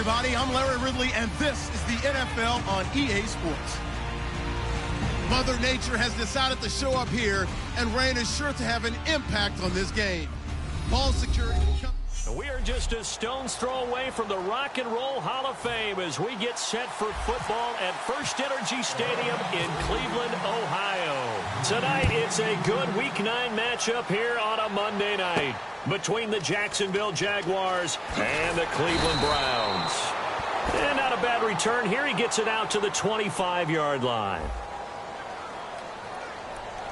everybody. I'm Larry Ridley, and this is the NFL on EA Sports. Mother Nature has decided to show up here, and rain is sure to have an impact on this game. Ball security. We are just a stone's throw away from the Rock and Roll Hall of Fame as we get set for football at First Energy Stadium in Cleveland, Ohio. Tonight, it's a good Week 9 matchup here on a Monday night between the Jacksonville Jaguars and the Cleveland Browns. And not a bad return here. He gets it out to the 25-yard line.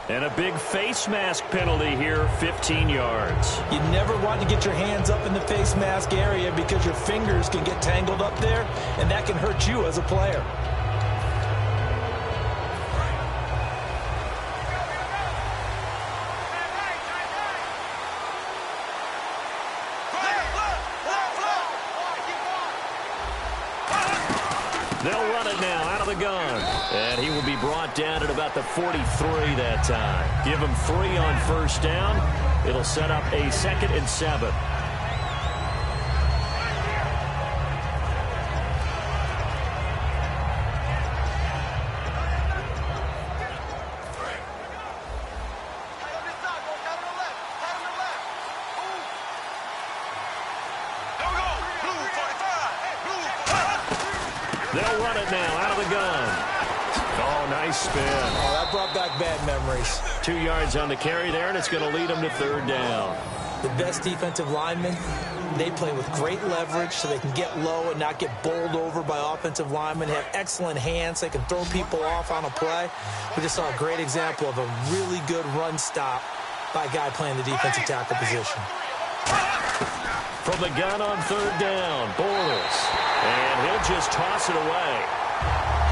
And a big face mask penalty here, 15 yards. You never want to get your hands up in the face mask area because your fingers can get tangled up there, and that can hurt you as a player. They'll run it now out of the gun. And he will be brought down at about the 43 that time. Give him 3 on first down. It'll set up a 2nd and 7. They'll run it now out of the gun. Oh, nice spin. Oh, that brought back bad memories. 2 yards on the carry there, and it's going to lead them to 3rd down. The best defensive linemen, they play with great leverage so they can get low and not get bowled over by offensive linemen. They have excellent hands. They can throw people off on a play. We just saw a great example of a really good run stop by a guy playing the defensive tackle position. From the gun on 3rd down, Bortles. And he'll just toss it away.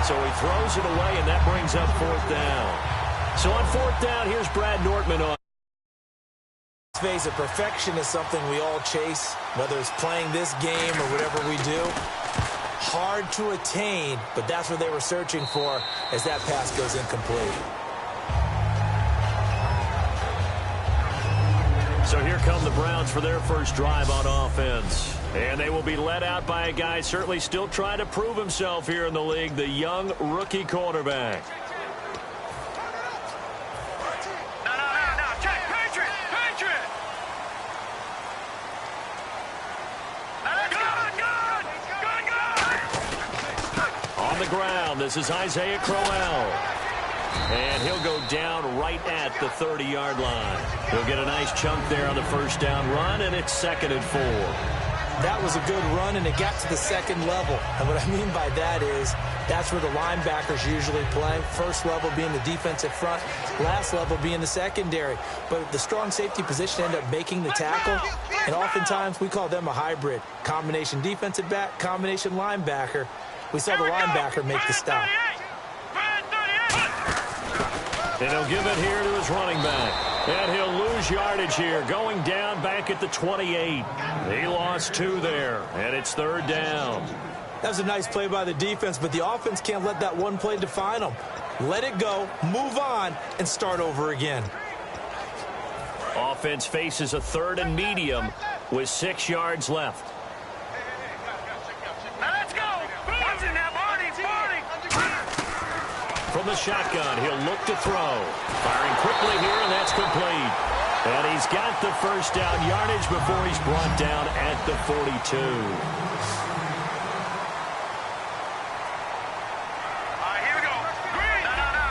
So he throws it away, and that brings up 4th down. So on 4th down, here's Brad Nortman on. Let's face it, perfection is something we all chase, whether it's playing this game or whatever we do. Hard to attain, but that's what they were searching for as that pass goes incomplete. So here come the Browns for their first drive on offense. And they will be led out by a guy certainly still trying to prove himself here in the league, the young rookie quarterback. No, check, Patriot! Good! On the ground, this is Isaiah Crowell. And he'll go down right at the 30-yard line. He'll get a nice chunk there on the first down run, and it's 2nd and 4. That was a good run, and it got to the 2nd level. And what I mean by that is that's where the linebackers usually play. First level being the defensive front, last level being the secondary. But the strong safety position ended up making the tackle, and oftentimes we call them a hybrid. Combination defensive back, combination linebacker. We saw the linebacker make the stop. And he'll give it here to his running back. And he'll lose yardage here, going down back at the 28. He lost 2 there, and it's 3rd down. That was a nice play by the defense, but the offense can't let that one play define them. Let it go, move on, and start over again. Offense faces a 3rd and medium with 6 yards left. From the shotgun, he'll look to throw. Firing quickly here, and that's complete. And he's got the first down yardage before he's brought down at the 42. Here we go.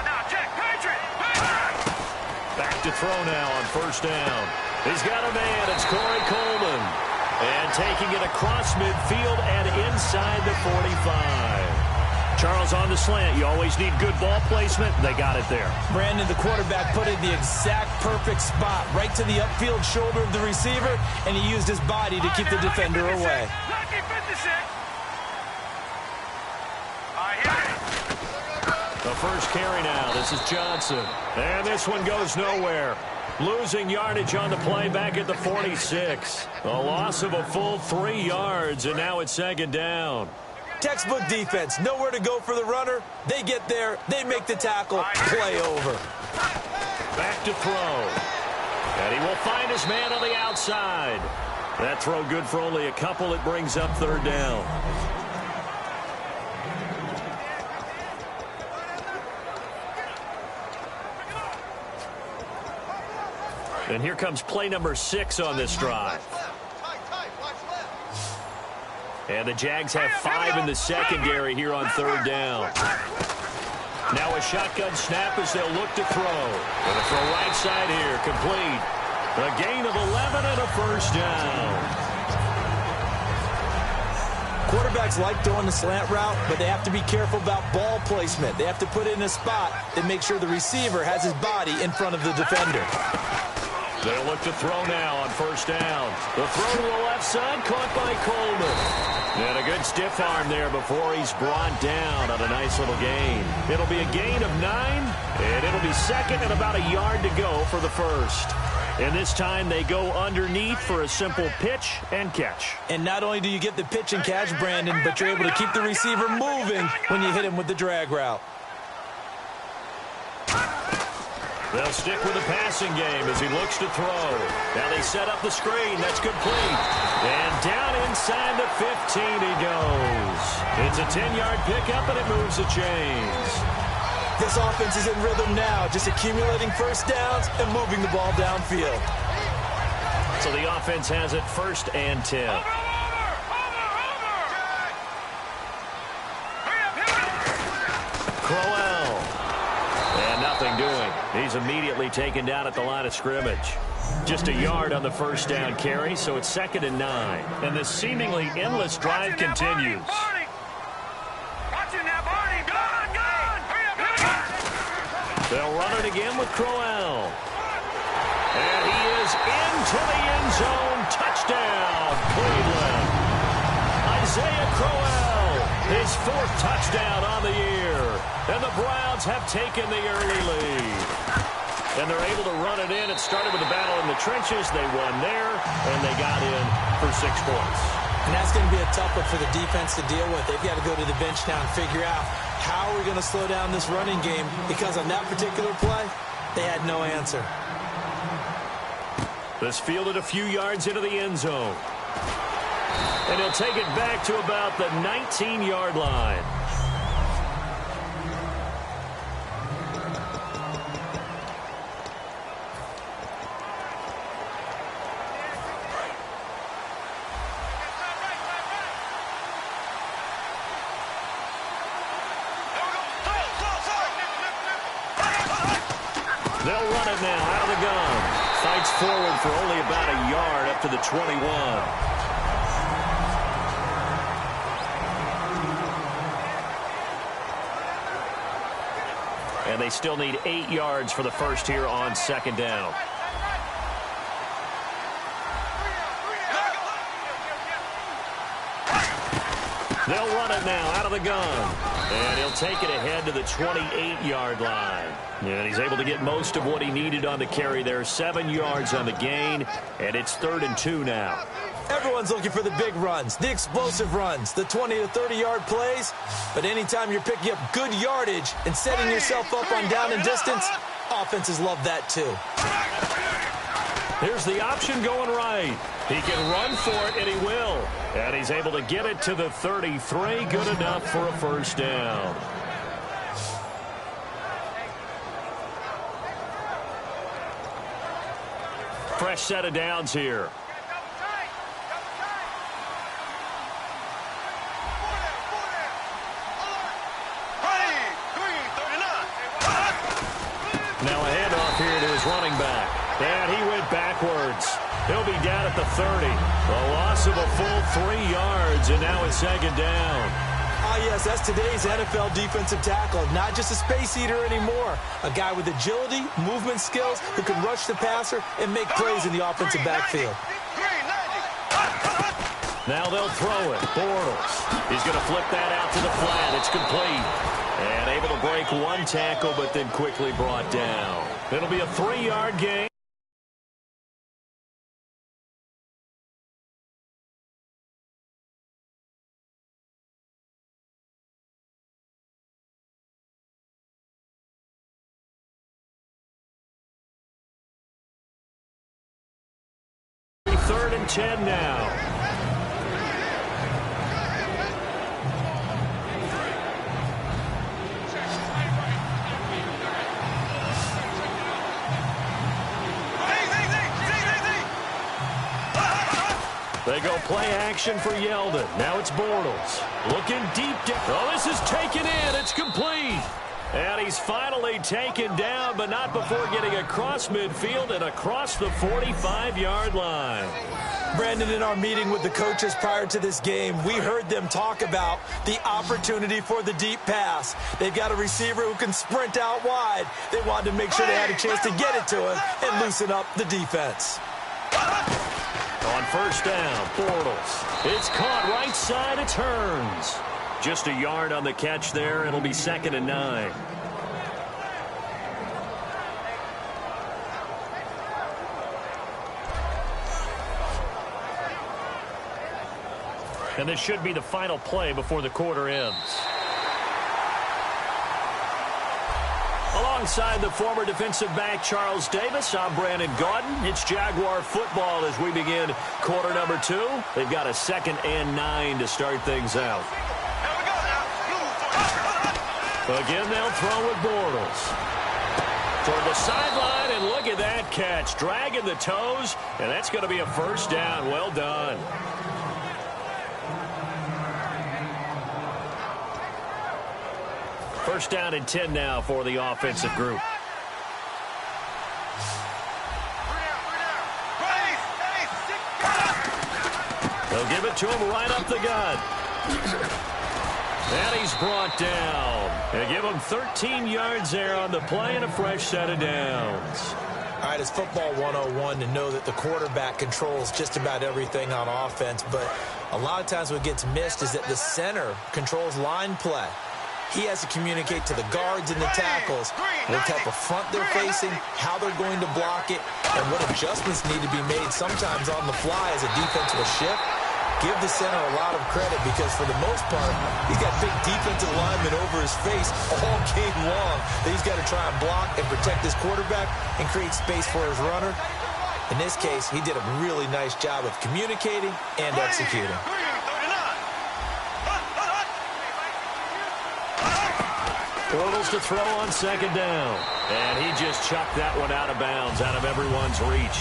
No, check, Patriot! Back to throw now on first down. He's got a man. It's Corey Coleman. And taking it across midfield and inside the 45. Charles, on the slant, you always need good ball placement. They got it there. Brandon, the quarterback, put it in the exact perfect spot, right to the upfield shoulder of the receiver, and he used his body to keep the defender away. The first carry now. This is Johnson. And this one goes nowhere. Losing yardage on the play back at the 46. A loss of a full 3 yards, and now it's 2nd down. Textbook defense, nowhere to go for the runner. They get there, they make the tackle, play over. Back to throw. And he will find his man on the outside. That throw good for only a couple. It brings up 3rd down. And here comes play number 6 on this drive. And the Jags have 5 in the secondary here on 3rd down. Now a shotgun snap as they'll look to throw. And a throw right side here, complete. A gain of 11 and a first down. Quarterbacks like throwing the slant route, but they have to be careful about ball placement. They have to put it in a spot that makes sure the receiver has his body in front of the defender. They'll look to throw now on 1st down. The throw to the left side, caught by Coleman. And a good stiff arm there before he's brought down on a nice little gain. It'll be a gain of 9, and it'll be 2nd and about a yard to go for the first. And this time they go underneath for a simple pitch and catch. And not only do you get the pitch and catch, Brandon, but you're able to keep the receiver moving when you hit him with the drag route. They'll stick with the passing game as he looks to throw. Now they set up the screen. That's complete. And down inside the 15 he goes. It's a 10-yard pickup, and it moves the chains. This offense is in rhythm now, just accumulating first downs and moving the ball downfield. So the offense has it 1st and 10. Crowell. And nothing doing. He's immediately taken down at the line of scrimmage. Just a yard on the 1st down carry, so it's 2nd and 9. And this seemingly endless drive continues. They'll run it again with Crowell. And he is into the end zone. Touchdown, Cleveland. Isaiah Crowell, his 4th touchdown on the year. And the Browns have taken the early lead. And they're able to run it in. It started with a battle in the trenches. They won there, and they got in for 6 points. And that's going to be a tough one for the defense to deal with. They've got to go to the bench now and figure out how are we going to slow down this running game, because on that particular play, they had no answer. This fielded a few yards into the end zone. And he'll take it back to about the 19-yard line. They'll run it now out of the gun. Fights forward for only about a yard up to the 21. And they still need 8 yards for the first here on 2nd down. They'll run it now out of the gun. And he'll take it ahead to the 28-yard line. And he's able to get most of what he needed on the carry there. 7 yards on the gain, and it's 3rd and 2 now. Everyone's looking for the big runs, the explosive runs, the 20 to 30-yard plays. But anytime you're picking up good yardage and setting yourself up on down and distance, offenses love that too. Here's the option going right. He can run for it, and he will. And he's able to get it to the 33. Good enough for a first down. Fresh set of downs here. Now a handoff here to his running back. And he went backwards. He'll be down at the 30. A loss of a full 3 yards, and now it's 2nd down. Ah, yes, that's today's NFL defensive tackle. Not just a space eater anymore. A guy with agility, movement skills, who can rush the passer and make plays in the offensive backfield. Now they'll throw it. Bortles. He's going to flip that out to the flat. It's complete. And able to break 1 tackle, but then quickly brought down. It'll be a 3-yard gain. Third and 10 now. They go play action for Yeldon. Now it's Bortles. Looking deep down. Oh, this is taken in. It's complete. And he's finally taken down, but not before getting across midfield and across the 45-yard line. Brandon, in our meeting with the coaches prior to this game, we heard them talk about the opportunity for the deep pass. They've got a receiver who can sprint out wide. They wanted to make sure they had a chance to get it to him and loosen up the defense. On first down, Bortles. It's caught right side. It turns. Just a yard on the catch there. It'll be 2nd and 9. And this should be the final play before the quarter ends. Alongside the former defensive back Charles Davis, I'm Brandon Gaudin. It's Jaguar football as we begin quarter number 2. They've got a 2nd and 9 to start things out. Again, they'll throw with Bortles. Toward the sideline, and look at that catch. Dragging the toes, and that's going to be a first down. Well done. First down and 10 now for the offensive group. They'll give it to him right up the gut. And he's brought down. They give him 13 yards there on the play and a fresh set of downs. All right, it's football 101 to know that the quarterback controls just about everything on offense, but a lot of times what gets missed is that the center controls line play. He has to communicate to the guards and the tackles what type of front they're facing, how they're going to block it, and what adjustments need to be made sometimes on the fly as a defensive shift. Give the center a lot of credit because for the most part, he's got big defensive linemen over his face all game long that he's got to try and block and protect his quarterback and create space for his runner. In this case, he did a really nice job of communicating and executing. Bortles to throw on 2nd down. And he just chucked that one out of bounds, out of everyone's reach.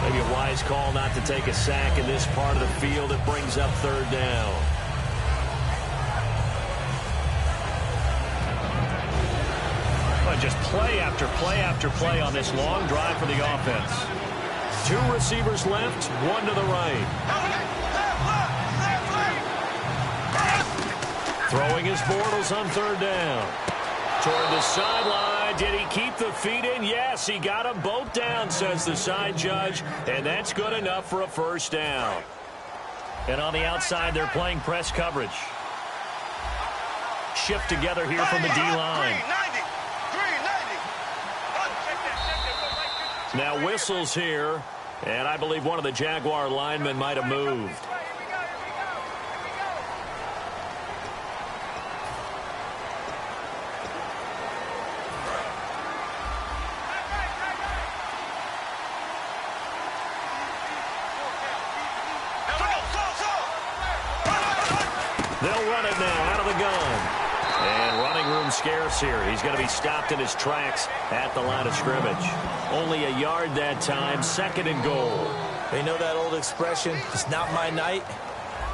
Maybe a wise call not to take a sack in this part of the field. It brings up 3rd down. Well, just play after play after play on this long drive for the offense. 2 receivers left, 1 to the right. Throwing his Bortles on 3rd down. Toward the sideline. Did he keep the feet in? Yes, he got them both down, says the side judge. And that's good enough for a first down. And on the outside, they're playing press coverage. Shift together here from the D-line. Now whistles here. And I believe one of the Jaguar linemen might have moved. They'll run it now out of the gun. And running room scarce here. He's going to be stopped in his tracks at the line of scrimmage. Only a yard that time, 2nd and goal. They know that old expression, it's not my night.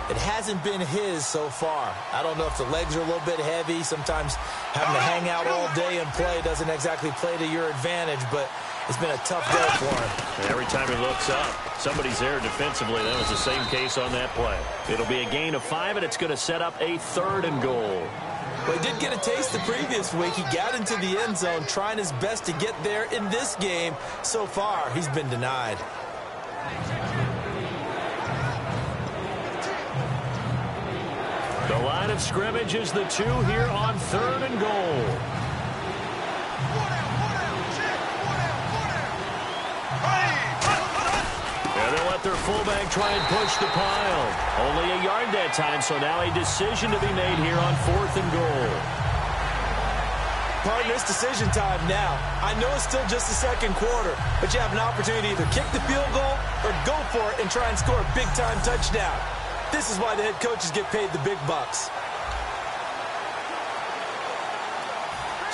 It hasn't been his so far. I don't know if the legs are a little bit heavy. Sometimes having to hang out all day and play doesn't exactly play to your advantage, but it's been a tough day for him. And every time he looks up, somebody's there defensively. That was the same case on that play. It'll be a gain of 5, and it's going to set up a 3rd and goal. Well, he did get a taste the previous week. He got into the end zone, trying his best to get there in this game. So far, he's been denied. The line of scrimmage is the 2 here on 3rd and goal. And they'll let their fullback try and push the pile. Only a yard that time, so now a decision to be made here on 4th and goal. Partner, it's decision time now. I know it's still just the 2nd quarter, but you have an opportunity to either kick the field goal or go for it and try and score a big-time touchdown. This is why the head coaches get paid the big bucks.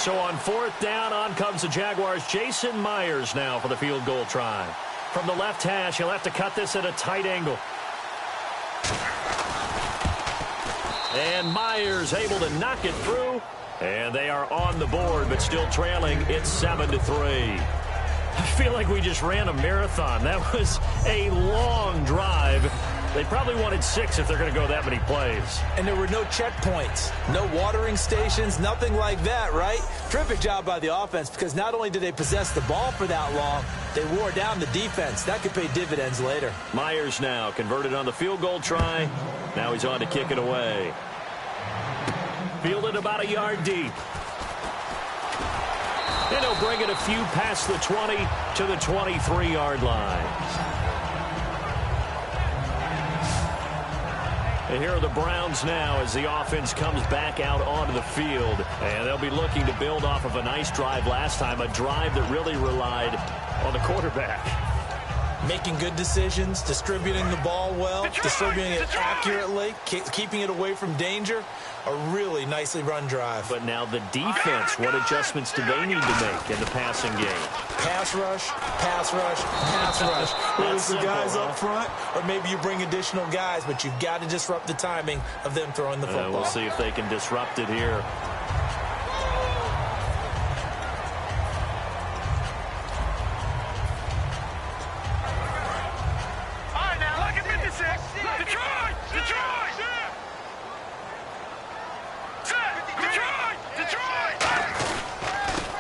So on 4th down, on comes the Jaguars' Jason Myers now for the field goal try. From the left hash, he'll have to cut this at a tight angle. And Myers able to knock it through. And they are on the board, but still trailing. It's 7-3. I feel like we just ran a marathon. That was a long drive. They probably wanted 6 if they're going to go that many plays. And there were no checkpoints, no watering stations, nothing like that, right? Terrific job by the offense because not only did they possess the ball for that long, they wore down the defense. That could pay dividends later. Myers now converted on the field goal try. Now he's on to kick it away. Fielded about a yard deep. And he'll bring it a few past the 20 to the 23-yard line. And here are the Browns now as the offense comes back out onto the field. And they'll be looking to build off of a nice drive last time, a drive that really relied on the quarterback. Making good decisions, distributing the ball well, distributing it accurately, keeping it away from danger. A really nicely run drive. But now the defense, what adjustments do they need to make in the passing game? Pass rush, pass rush, pass rush. Whether it's the guys up front or maybe you bring additional guys, but you've got to disrupt the timing of them throwing the football. We'll see if they can disrupt it here. All right, now look at 56. Detroit! Detroit!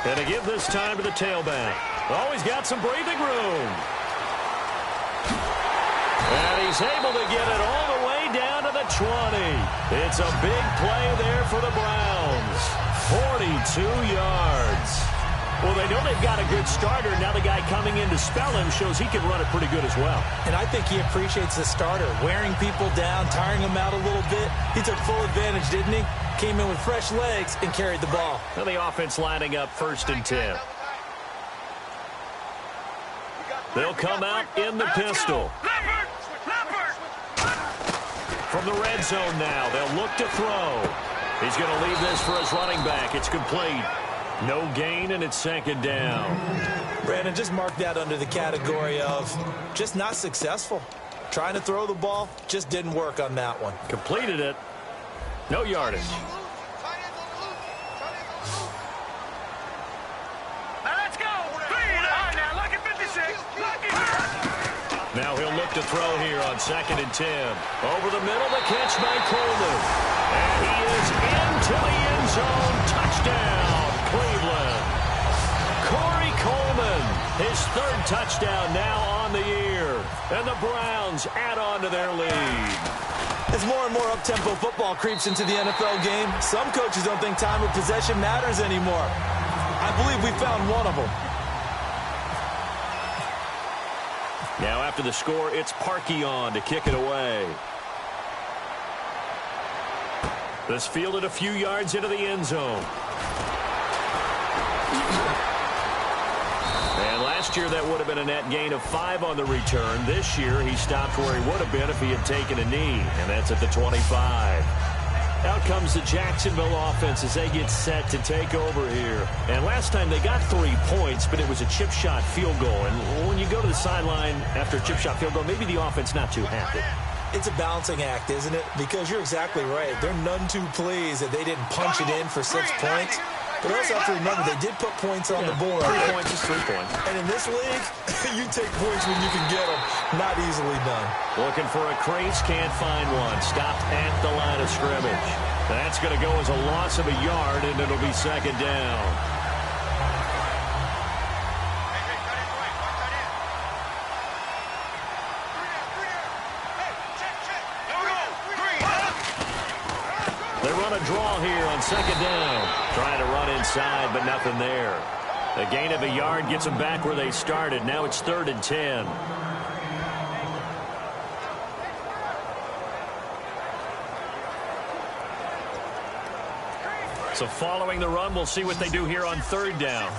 And to give this time to the tailback. Always got some breathing room. And he's able to get it all the way down to the 20. It's a big play there for the Browns. 42 yards. Well, they know they've got a good starter. Now the guy coming in to spell him shows he can run it pretty good as well. And I think he appreciates the starter, wearing people down, tiring them out a little bit. He took full advantage, didn't he? Came in with fresh legs and carried the ball. Now the offense lining up 1st and 10. They'll come out in the pistol. From the red zone now, they'll look to throw. He's going to leave this for his running back. It's complete. No gain, and it's 2nd down. Brandon, just mark that under the category of just not successful. Trying to throw the ball, just didn't work on that one. Completed it. No yardage. Now let's go. Now look at 56. Now he'll look to throw here on 2nd and 10. Over the middle, the catch by Coleman. And he is into the end zone. Touchdown, Cleveland. Corey Coleman, his 3rd touchdown now on the year. And the Browns add on to their lead. As more and more up-tempo football creeps into the NFL game, some coaches don't think time of possession matters anymore. I believe we found one of them. Now after the score, it's Parkey on to kick it away. This fielded a few yards into the end zone. And last year, that would have been a net gain of 5 on the return. This year, he stopped where he would have been if he had taken a knee, and that's at the 25. Out comes the Jacksonville offense as they get set to take over here. And last time, they got 3 points, but it was a chip shot field goal. And when you go to the sideline after a chip shot field goal, maybe the offense not too happy. It's a balancing act, isn't it? Because you're exactly right. They're none too pleased that they didn't punch it in for 6 points. But also have to remember, they did put points on the board. 3 points is 3 points. And in this league, you take points when you can get them. Not easily done. Looking for a crease, can't find one. Stopped at the line of scrimmage. That's going to go as a loss of a yard, and it'll be 2nd down. They run a draw here on 2nd down. Trying to run inside, but nothing there. A gain of a yard gets them back where they started. Now it's 3rd and 10. So following the run, we'll see what they do here on 3rd down.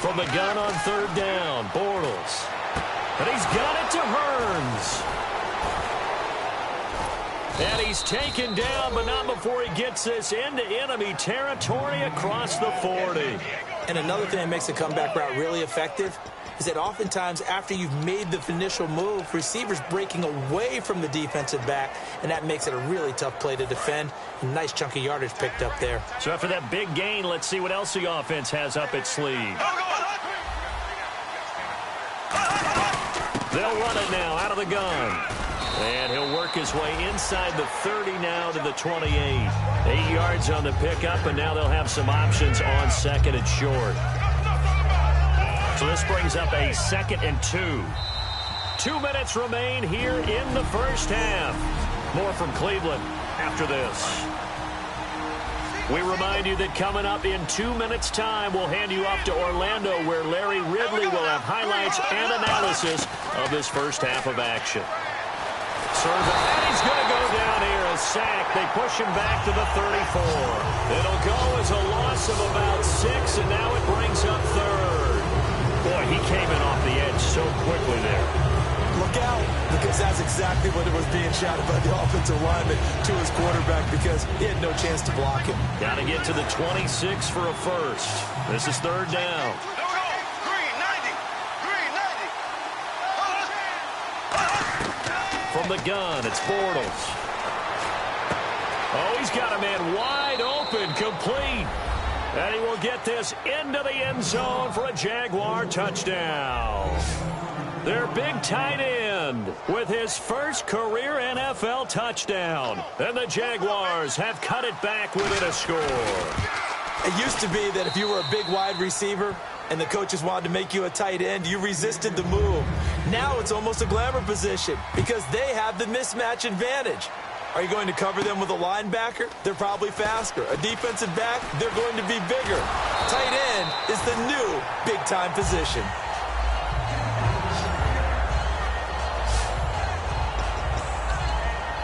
From the gun on 3rd down, Bortles. And he's got it to Hearns. And he's taken down, but not before he gets this into enemy territory across the 40. And another thing that makes the comeback route really effective is that oftentimes after you've made the initial move, receivers breaking away from the defensive back, and that makes it a really tough play to defend. A nice chunk of yardage picked up there. So after that big gain, let's see what else the offense has up its sleeve. They'll run it now out of the gun. And he'll work his way inside the 30 now to the 28. 8 yards on the pickup, and now they'll have some options on second and short. So this brings up a 2nd and 2. 2 minutes remain here in the first half. More from Cleveland after this. We remind you that coming up in 2 minutes' time, we'll hand you off to Orlando, where Larry Ridley will have highlights and analysis of this first half of action. And he's going to go down here, a sack. They push him back to the 34. It'll go as a loss of about 6, and now it brings up 3rd. Boy, he came in off the edge so quickly there. Look out, because that's exactly what it was being shouted by the offensive lineman to his quarterback, because he had no chance to block him. Got to get to the 26 for a first. This is 3rd down. From the gun, it's Bortles. Oh, he's got a man wide open, complete. And he will get this into the end zone for a Jaguar touchdown. Their big tight end with his first career NFL touchdown. And the Jaguars have cut it back within a score. It used to be that if you were a big wide receiver and the coaches wanted to make you a tight end, you resisted the move. Now it's almost a glamour position because they have the mismatch advantage. Are you going to cover them with a linebacker? They're probably faster. A defensive back? They're going to be bigger. Tight end is the new big-time position.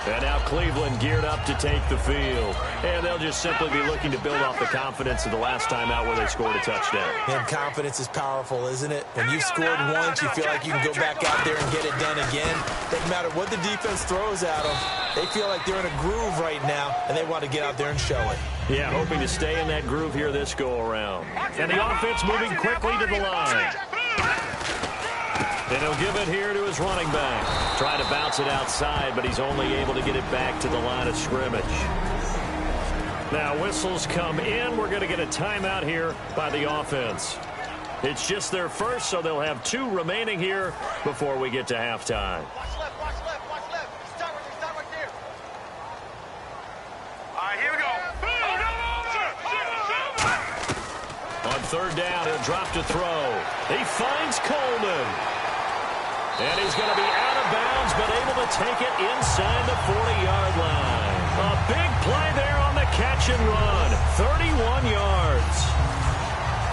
And now Cleveland geared up to take the field. And they'll just simply be looking to build off the confidence of the last time out where they scored a touchdown. And confidence is powerful, isn't it? When you've scored once, you feel like you can go back out there and get it done again. Doesn't matter what the defense throws at them. They feel like they're in a groove right now, and they want to get out there and show it. Yeah, hoping to stay in that groove here this go-around. And the offense moving quickly to the line. And he'll give it here to his running back. Try to bounce it outside, but he's only able to get it back to the line of scrimmage. Now whistles come in. We're going to get a timeout here by the offense. It's just their first, so they'll have 2 remaining here before we get to halftime. Watch left, watch left, watch left. Start right there. All right, here we go. On 3rd down, he'll drop to throw. He finds Coleman. And he's going to be out of bounds, but able to take it inside the 40-yard line. A big play there on the catch and run. 31 yards.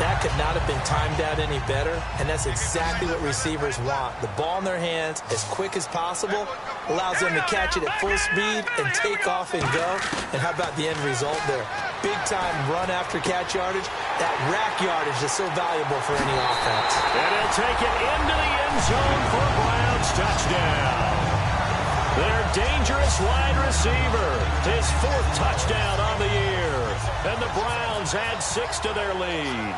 That could not have been timed out any better, and that's exactly what receivers want. The ball in their hands as quick as possible allows them to catch it at full speed and take off and go. And how about the end result there? Big-time run after catch yardage. That rack yardage is so valuable for any offense. And he'll take it into the end zone for a Browns touchdown. Their dangerous wide receiver. His 4th touchdown on the year. And the Browns add 6 to their lead.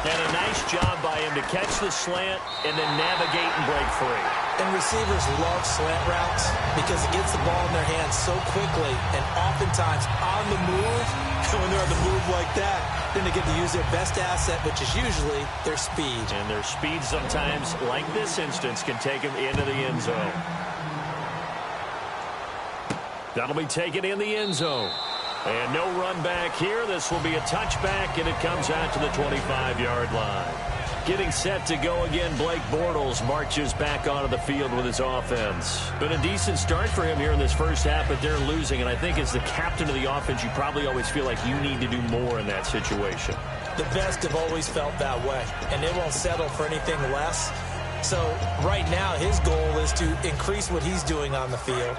And a nice job by him to catch the slant and then navigate and break free. And receivers love slant routes because it gets the ball in their hands so quickly and oftentimes on the move. When they're on the move like that, then they get to use their best asset, which is usually their speed. And their speed sometimes, like this instance, can take them into the end zone. That'll be taken in the end zone. And no run back here. This will be a touchback, and it comes out to the 25-yard line. Getting set to go again, Blake Bortles marches back onto the field with his offense. Been a decent start for him here in this first half, but they're losing. And I think as the captain of the offense, you probably always feel like you need to do more in that situation. The best have always felt that way, and they won't settle for anything less. So right now, his goal is to increase what he's doing on the field.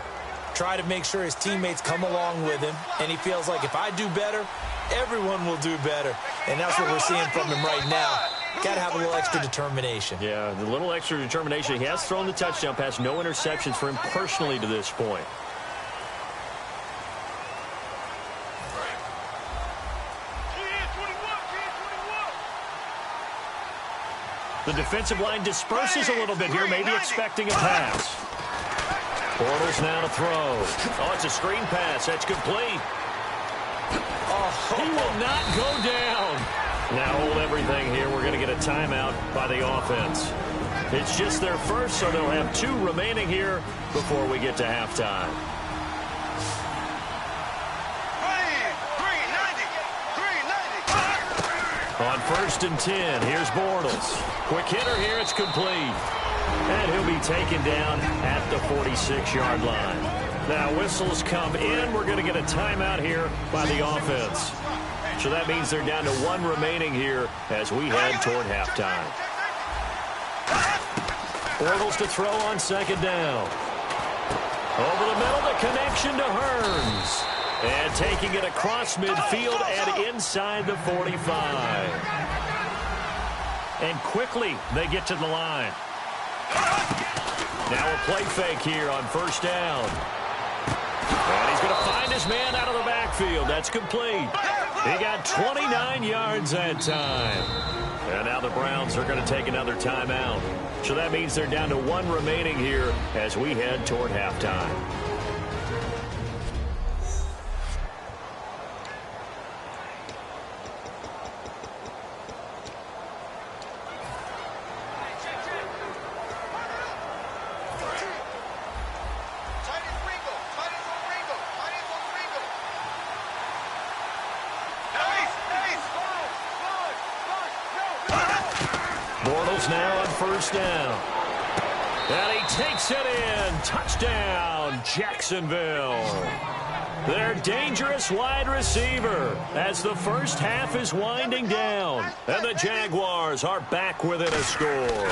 Try to make sure his teammates come along with him, and he feels like if I do better, everyone will do better. And that's what we're seeing from him right now. Got to have a little extra determination. Yeah, the little extra determination. He has thrown the touchdown pass, no interceptions for him personally to this point. The defensive line disperses a little bit here, maybe expecting a pass. Bortles now to throw. Oh, it's a screen pass. That's complete. He will not go down. Now hold everything here. We're going to get a timeout by the offense. It's just their first, so they'll have 2 remaining here before we get to halftime. On 1st and 10, here's Bortles. Quick hitter here, it's complete. And he'll be taken down at the 46-yard line. Now whistles come in. We're going to get a timeout here by the offense. So that means they're down to 1 remaining here as we head toward halftime. Bortles to throw on 2nd down. Over the middle, the connection to Hearns. And taking it across midfield and inside the 45. And quickly they get to the line. Now a play fake here on 1st down. And he's going to find his man out of the backfield. That's complete. He got 29 yards that time. And now the Browns are going to take another timeout. So that means they're down to 1 remaining here as we head toward halftime. Now on 1st down. And he takes it in. Touchdown, Jacksonville. Their dangerous wide receiver as the first half is winding down. And the Jaguars are back within a score.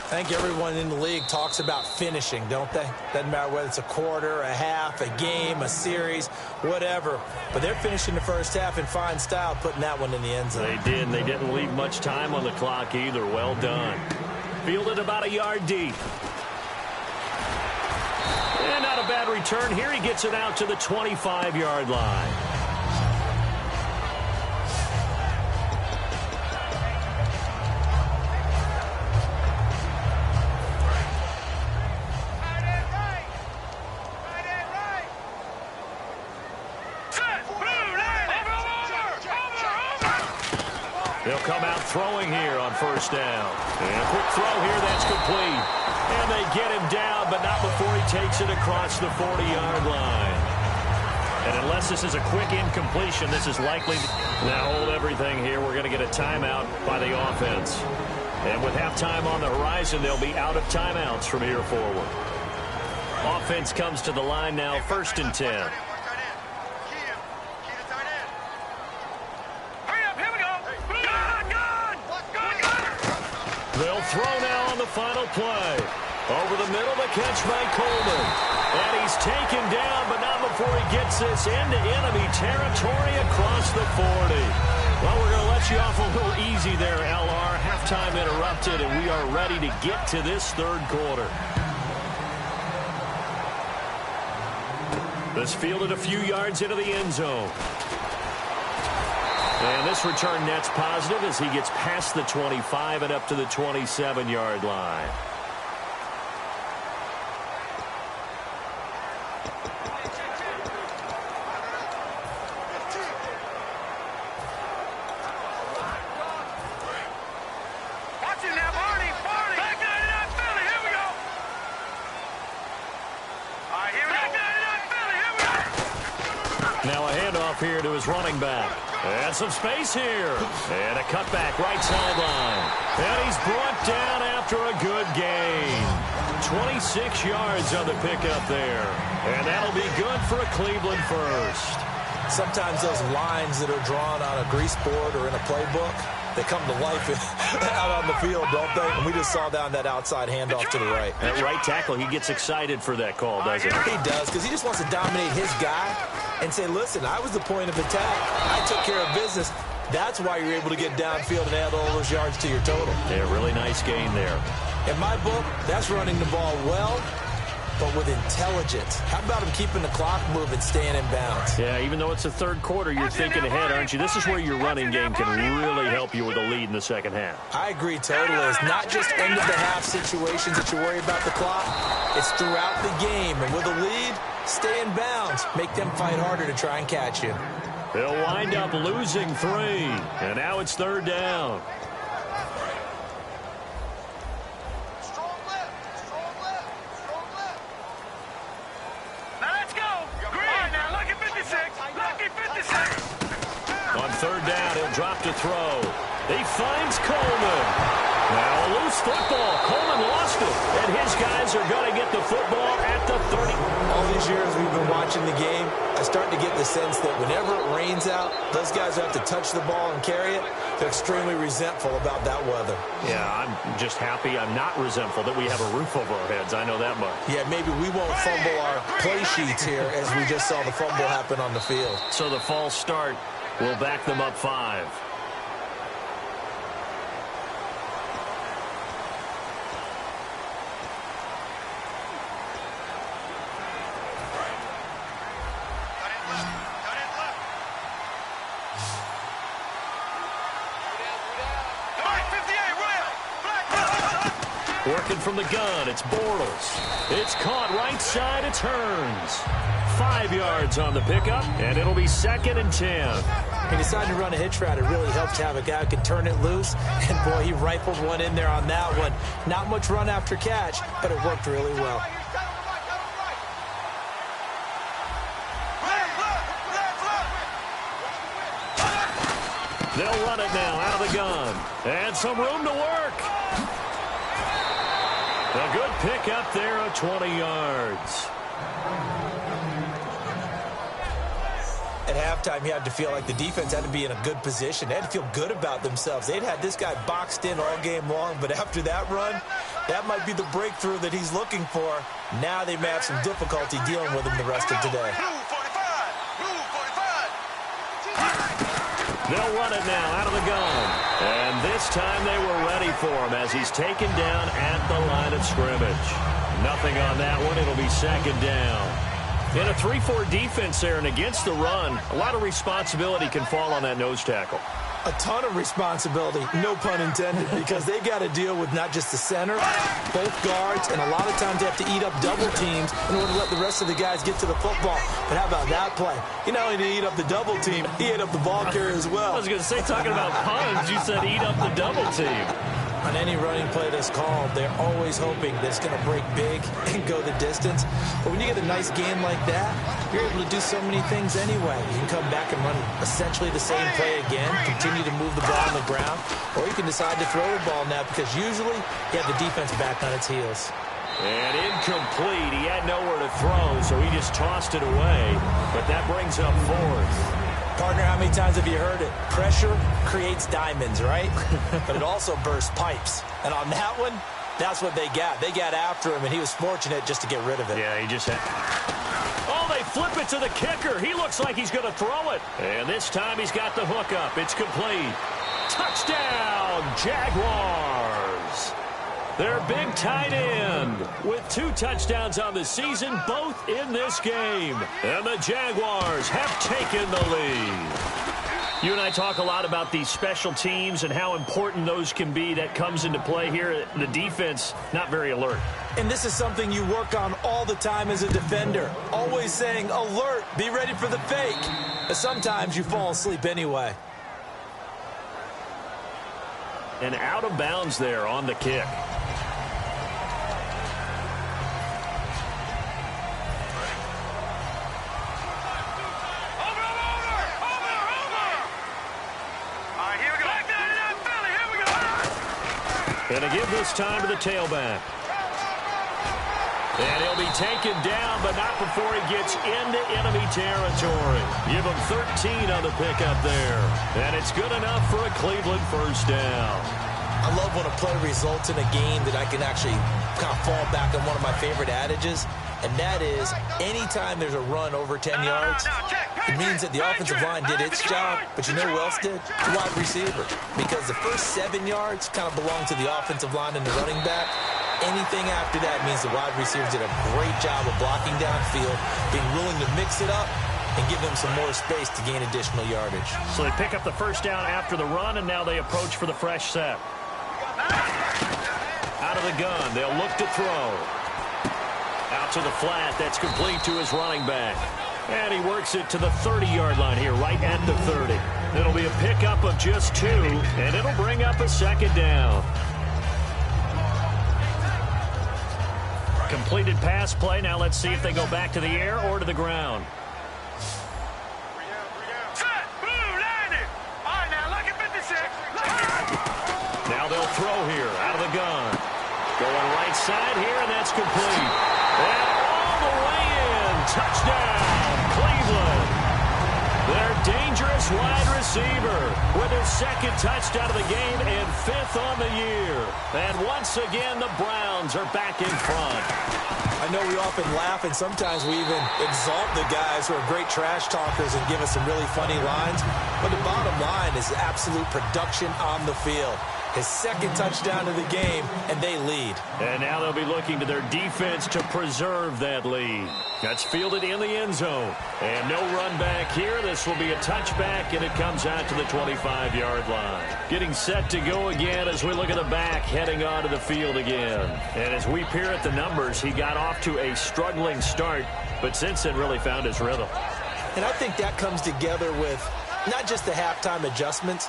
I think everyone in the league talks about finishing, don't they? Doesn't matter whether it's a quarter, a half, a game, a series, whatever. But they're finishing the first half in fine style, putting that one in the end zone. They did, and they didn't leave much time on the clock either. Well done. Fielded about a yard deep. And not a bad return. Here he gets it out to the 25-yard line. They'll come out throwing here on 1st down. And a quick throw here, that's complete. And they get him down, but not before he takes it across the 40-yard line. And unless this is a quick incompletion, this is likely to... Now hold everything here. We're going to get a timeout by the offense. And with halftime on the horizon, they'll be out of timeouts from here forward. Offense comes to the line now, 1st and 10. They'll throw now on the final play. Over the middle, the catch by Coleman. And he's taken down, but not before he gets this into enemy territory across the 40. Well, we're going to let you off a little easy there, LR. Halftime interrupted, and we are ready to get to this 3rd quarter. This fielded a few yards into the end zone. And this return net's positive as he gets past the 25 and up to the 27-yard line. Watch it now, Barney. Back 99 Philly, here we go. All right, here we go. Back 99 Philly, here we go. Now a handoff here to his running back. And some space here. And a cutback right sideline. And he's brought down after a good gain. 26 yards on the pickup there. And that'll be good for a Cleveland first. Sometimes those lines that are drawn on a grease board or in a playbook, they come to life out on the field, don't they? And we just saw down that outside handoff to the right. That right tackle, he gets excited for that call, doesn't he? He does, because he just wants to dominate his guy and say, listen, I was the point of attack. I took care of business. That's why you're able to get downfield and add all those yards to your total. Yeah, really nice gain there. In my book, that's running the ball well but with intelligence. How about him keeping the clock moving, staying in bounds? Yeah, even though it's the third quarter, you're thinking ahead, aren't you? This is where your running game can really help you with a lead in the second half. I agree totally. It's not just end-of-the-half situations that you worry about the clock. It's throughout the game. And with a lead, stay in bounds. Make them fight harder to try and catch you. They'll wind up losing 3, and now it's third down. On third down, he'll drop to throw. He finds Coleman. Now a loose football. Coleman lost it, and his guys are going to get the football at the 30. All these years we've been watching the game, I start to get the sense that whenever it rains out, those guys who have to touch the ball and carry it, they're extremely resentful about that weather. Yeah, I'm just happy I'm not resentful that we have a roof over our heads. I know that much. Yeah, maybe we won't fumble our play sheets here as we just saw the fumble happen on the field. So the false start will back them up 5. Working from the gun, it's Bortles. It's caught right side, it's Hearns. 5 yards on the pickup, and it'll be 2nd and 10. He decided to run a hitch route. It really helps to have a guy who can turn it loose. And, boy, he rifled one in there on that one. Not much run after catch, but it worked really well. They'll run it now out of the gun. And some room to work. A good pick up there of 20 yards. At halftime, you had to feel like the defense had to be in a good position. They had to feel good about themselves. They'd had this guy boxed in all game long, but after that run, that might be the breakthrough that he's looking for. Now they may have some difficulty dealing with him the rest of today. They'll run it now out of the gun. And this time they were ready for him as he's taken down at the line of scrimmage. Nothing on that one. It'll be 2nd down. In a 3-4 defense there and against the run, a lot of responsibility can fall on that nose tackle. A ton of responsibility, no pun intended, because they got to deal with not just the center, both guards, and a lot of times they have to eat up double teams in order to let the rest of the guys get to the football. But how about that play? He not only did he eat up the double team, he ate up the ball carrier as well. I was going to say, talking about puns, you said eat up the double team. On any running play that's called, they're always hoping that it's going to break big and go the distance. But when you get a nice game like that, you're able to do so many things anyway. You can come back and run essentially the same play again, continue to move the ball on the ground, or you can decide to throw the ball now because usually you have the defense back on its heels. And incomplete. He had nowhere to throw, so he just tossed it away. But that brings up 4th. Partner, how many times have you heard it? Pressure creates diamonds, right? But it also bursts pipes. And on that one, that's what they got. They got after him, and he was fortunate just to get rid of it. Yeah, he just had... Oh, they flip it to the kicker. He looks like he's going to throw it. And this time he's got the hook up. It's complete. Touchdown, Jaguars. Their big tight end with 2 touchdowns on the season, both in this game. And the Jaguars have taken the lead. You and I talk a lot about these special teams and how important those can be. That comes into play here. The defense, not very alert. And this is something you work on all the time as a defender. Always saying, alert, be ready for the fake. But sometimes you fall asleep anyway. And out of bounds there on the kick. And to give this time to the tailback. And he'll be taken down, but not before he gets into enemy territory. Give him 13 on the pickup there. And it's good enough for a Cleveland first down. I love when a play results in a game that I can actually kind of fall back on one of my favorite adages, and that is anytime there's a run over 10 yards, it means that the offensive line did its job, but you know who else did? The wide receiver. Because the first 7 yards kind of belong to the offensive line and the running back. Anything after that means the wide receivers did a great job of blocking downfield, being willing to mix it up, and give them some more space to gain additional yardage. So they pick up the first down after the run, and now they approach for the fresh set. Out of the gun, they'll look to throw. Out to the flat, that's complete to his running back. And he works it to the 30-yard line here, right at the 30. It'll be a pickup of just 2, and it'll bring up a second down. Completed pass play. Now let's see if they go back to the air or to the ground. Now they'll throw here out of the gun. Going right side here, and that's complete. And all the way in. Touchdown, Cleveland. Their dangerous wide receiver with his second touchdown of the game and 5th on the year. And once again, the Browns are back in front. I know we often laugh, and sometimes we even exalt the guys who are great trash talkers and give us some really funny lines. But the bottom line is absolute production on the field. His second touchdown of the game, and they lead. And now they'll be looking to their defense to preserve that lead. That's fielded in the end zone. And no run back here. This will be a touchback, and it comes out to the 25-yard line. Getting set to go again as we look at the back, heading onto the field again. And as we peer at the numbers, he got off to a struggling start, but since then really found his rhythm. And I think that comes together with not just the halftime adjustments,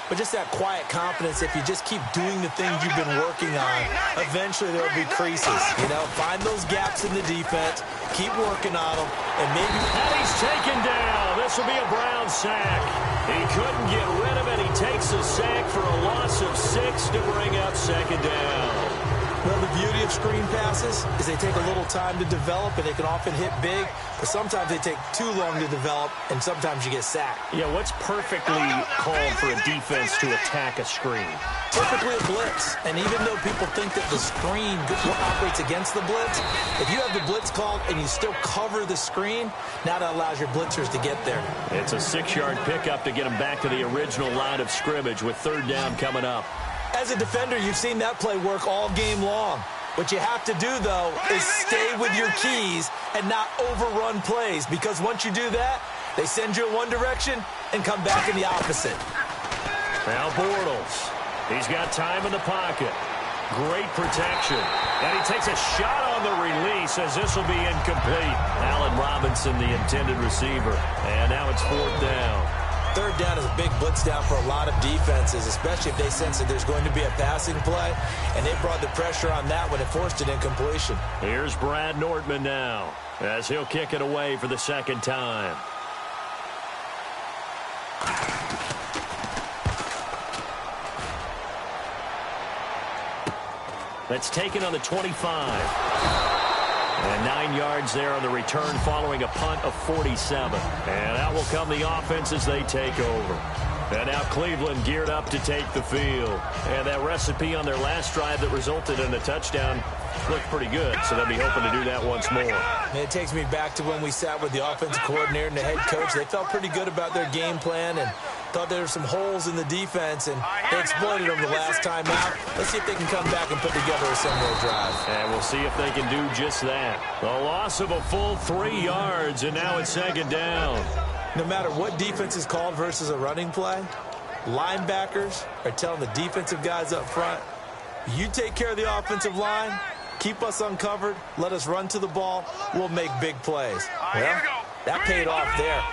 but just that quiet confidence. If you just keep doing the things you've been working on, eventually there will be creases. You know, find those gaps in the defense, keep working on them, and maybe... And he's taken down. This will be a Brown sack. He couldn't get rid of it. He takes a sack for a loss of 6 to bring up second down. Well, the beauty of screen passes is they take a little time to develop, and they can often hit big, but sometimes they take too long to develop, and sometimes you get sacked. Yeah, what's perfectly called for a defense to attack a screen? Typically a blitz, and even though people think that the screen operates against the blitz, if you have the blitz called and you still cover the screen, now that allows your blitzers to get there. It's a 6-yard pickup to get them back to the original line of scrimmage with third down coming up. As a defender, you've seen that play work all game long. What you have to do, though, is stay with your keys and not overrun plays, because once you do that, they send you in one direction and come back in the opposite. Now Bortles. He's got time in the pocket. Great protection. And he takes a shot on the release as this will be incomplete. Allen Robinson, the intended receiver. And now it's 4th down. Third down is a big blitz down for a lot of defenses, especially if they sense that there's going to be a passing play, and they brought the pressure on that when it forced an incompletion. Here's Brad Nortman now as he'll kick it away for the second time. That's taken on the 25. And 9 yards there on the return following a punt of 47. And out will come the offense as they take over. And now Cleveland geared up to take the field. And that recipe on their last drive that resulted in a touchdown looked pretty good, so they'll be hoping to do that once more. And it takes me back to when we sat with the offensive coordinator and the head coach. They felt pretty good about their game plan and thought there were some holes in the defense, and they exploited them the last time out. Let's see if they can come back and put together a similar drive. And we'll see if they can do just that. A loss of a full 3 yards, and now it's second down. No matter what defense is called versus a running play, linebackers are telling the defensive guys up front, you take care of the offensive line, keep us uncovered, let us run to the ball, we'll make big plays. Well, that paid off there.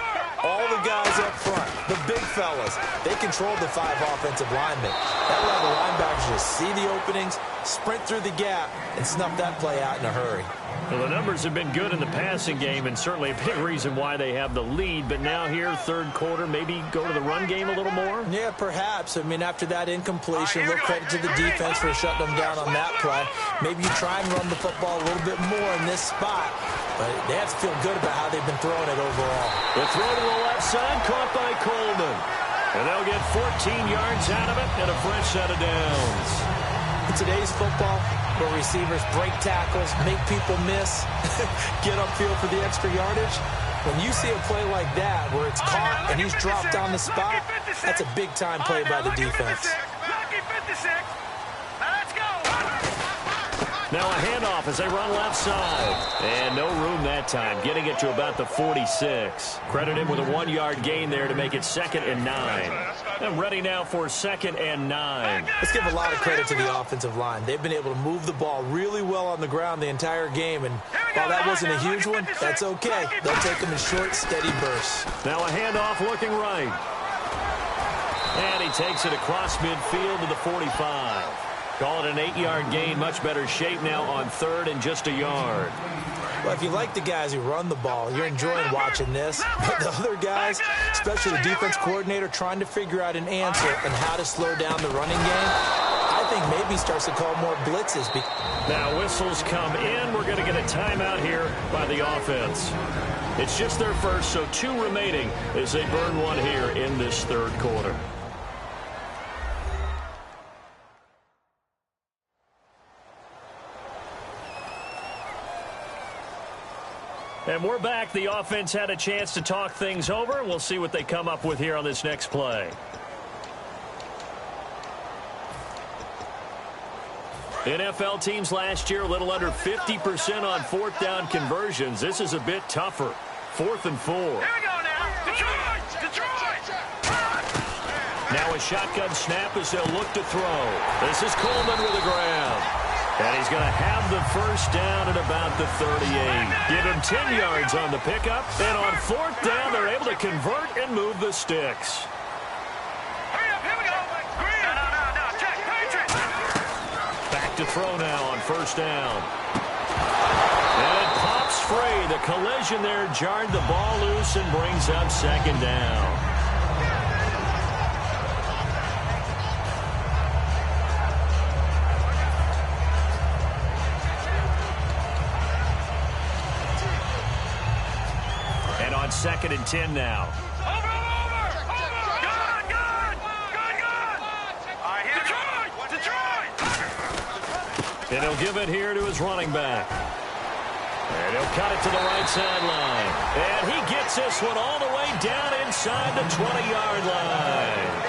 All the guys up front, the big fellas, they controlled the 5 offensive linemen. That allowed the linebackers to see the openings, sprint through the gap, and snuff that play out in a hurry. Well, the numbers have been good in the passing game, and certainly a big reason why they have the lead. But now here, third quarter, maybe go to the run game a little more? Yeah, perhaps. I mean, after that incompletion, a little credit to the defense for shutting them down on that play. Maybe you try and run the football a little bit more in this spot. But they have to feel good about how they've been throwing it overall. The throw to the left side, caught by Coleman. And they'll get 14 yards out of it and a fresh set of downs. In today's football, where receivers break tackles, make people miss, get upfield for the extra yardage, when you see a play like that where it's caught and he's dropped on the spot, that's a big-time play by the defense. Now a handoff as they run left side. And no room that time, getting it to about the 46. Credit him with a 1-yard gain there to make it 2nd and 9. And ready now for 2nd and 9. Let's give a lot of credit to the offensive line. They've been able to move the ball really well on the ground the entire game. And while that wasn't a huge one, that's okay. They'll take them in short, steady bursts. Now a handoff looking right. And he takes it across midfield to the 45. Call it an 8-yard gain. Much better shape now on 3rd and just a yard. Well, if you like the guys who run the ball, you're enjoying watching this. But the other guys, especially the defense coordinator, trying to figure out an answer and how to slow down the running game, I think maybe starts to call more blitzes. Now whistles come in. We're going to get a timeout here by the offense. It's just their first, so 2 remaining as they burn one here in this 3rd quarter. And we're back. The offense had a chance to talk things over. We'll see what they come up with here on this next play. NFL teams last year a little under 50% on 4th down conversions. This is a bit tougher. 4th and 4. Here we go now. Detroit! Detroit! Now a shotgun snap as they'll look to throw. This is Coleman with a grab. And he's going to have the first down at about the 38. Give him 10 yards on the pickup. And on 4th down, they're able to convert and move the sticks. Hurry up, here we go. Green. No, check. Patriots. Back to throw now on 1st down. And it pops free. The collision there jarred the ball loose and brings up 2nd down. On 2nd and 10 now. Over. Good. All right, here Detroit. And he'll give it here to his running back. And he'll cut it to the right sideline. And he gets this one all the way down inside the 20-yard line.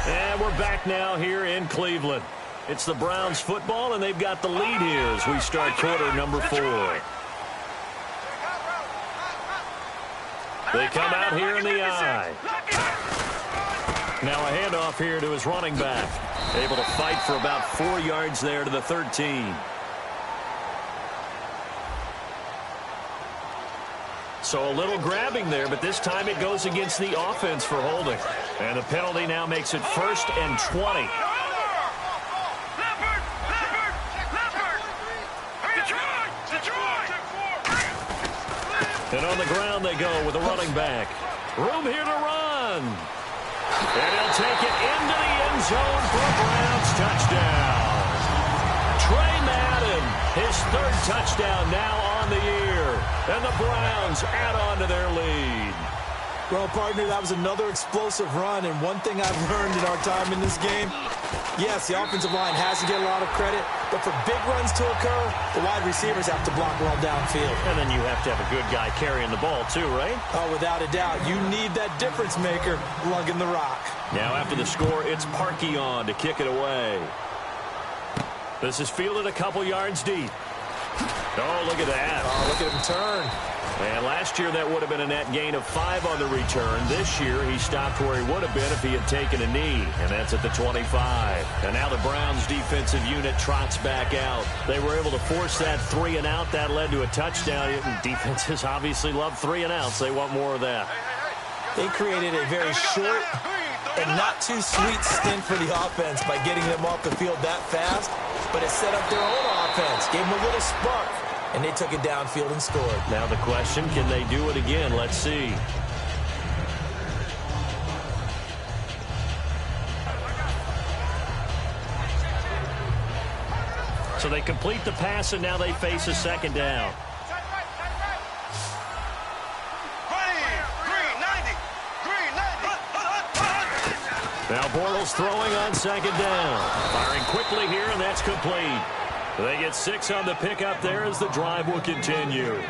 And we're back now here in Cleveland. It's the Browns football, and they've got the lead here as we start quarter number 4. They come out here in the eye. Now a handoff here to his running back. Able to fight for about 4 yards there to the 13. So a little grabbing there, but this time it goes against the offense for holding. And the penalty now makes it 1st and 20. And on the ground they go with a running back. Room here to run. And he'll take it into the end zone for a Browns touchdown. Trey Madden, his 3rd touchdown now on the year. And the Browns add on to their lead. Well, partner, that was another explosive run. And one thing I've learned in our time in this game, yes, the offensive line has to get a lot of credit, but for big runs to occur, the wide receivers have to block well downfield. And then you have to have a good guy carrying the ball too, right? Oh, without a doubt. You need that difference maker lugging the rock. Now after the score, it's Parkey on to kick it away. This is fielded a couple yards deep. Oh, look at that. Oh, look at him turn. And last year, that would have been a net gain of 5 on the return. This year, he stopped where he would have been if he had taken a knee, and that's at the 25. And now the Browns' defensive unit trots back out. They were able to force that 3 and out. That led to a touchdown. Defenses obviously love 3 and outs. They want more of that. They created a very short and not too sweet stint for the offense by getting them off the field that fast, but it set up their own offense, gave them a little spark. And they took it downfield and scored. Now the question, can they do it again? Let's see. So they complete the pass, and now they face a 2nd down. Now Bortles throwing on 2nd down. Firing quickly here, and that's complete. They get 6 on the pickup there as the drive will continue.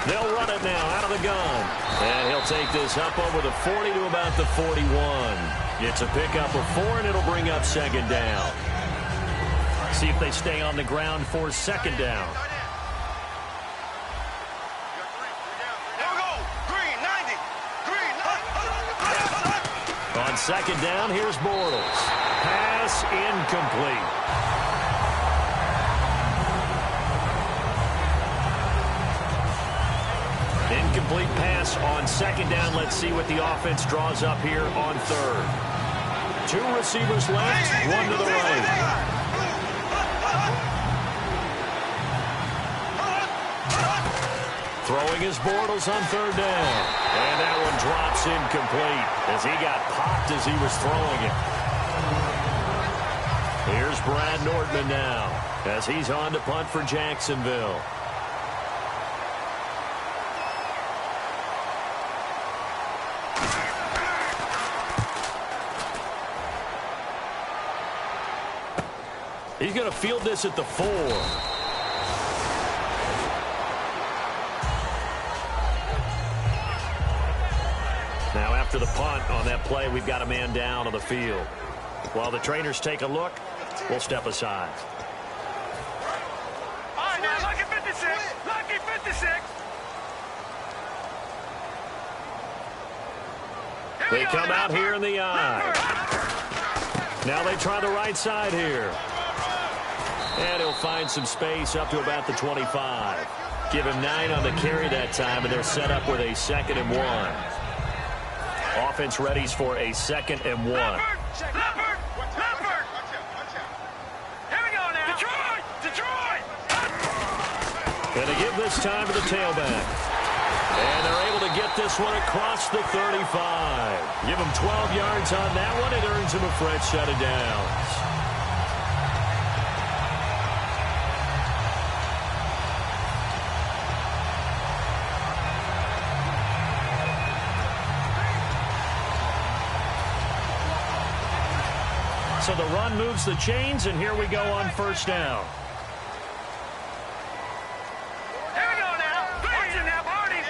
They'll run it now out of the gun. And he'll take this up over the 40 to about the 41. It's a pickup of 4, and it'll bring up second down. See if they stay on the ground for second down. On second down, here's Bortles. Pass incomplete. Incomplete pass on second down. Let's see what the offense draws up here on third. 2 receivers left, 1 to the right. Throwing his Bortles on third down. And that one drops incomplete as he got popped as he was throwing it. Here's Brad Nordman now as he's on to punt for Jacksonville. He's going to field this at the 4. Now after the punt on that play, we've got a man down on the field. While the trainers take a look, we'll step aside. All right, now, lucky 56. Lucky 56. They come out here in the eye. Now they try the right side here. And he'll find some space up to about the 25. Give him 9 on the carry that time, and they're set up with a 2nd and 1. Offense readies for a 2nd and 1. Leopard! Here we go now. Detroit! And they give this time to the tailback. And they're able to get this one across the 35. Give him 12 yards on that one. It earns him a fresh set of downs. So the run moves the chains, and here we go on first down. Here we go now. Watch it now, Barney.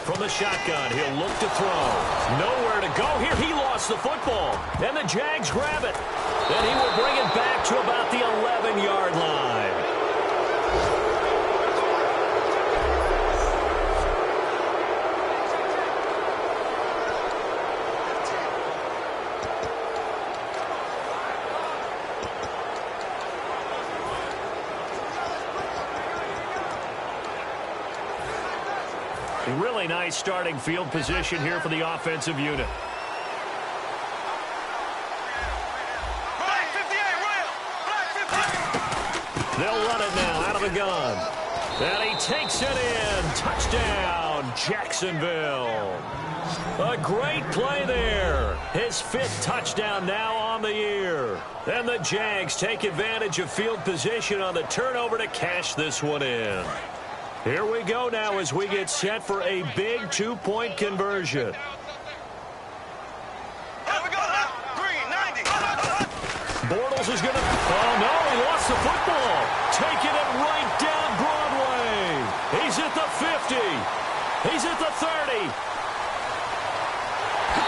From the shotgun, he'll look to throw. Nowhere to go here. He lost the football, and the Jags grab it. And he will bring it back to about the 11-yard line. Really nice starting field position here for the offensive unit. They'll run it now out of the gun. And he takes it in. Touchdown, Jacksonville. A great play there. His 5th touchdown now on the year. And the Jags take advantage of field position on the turnover to cash this one in. Here we go now as we get set for a big 2-point conversion. Bortles is going to... Oh, no, he lost the football. Taking it right down Broadway. He's at the 50. He's at the 30.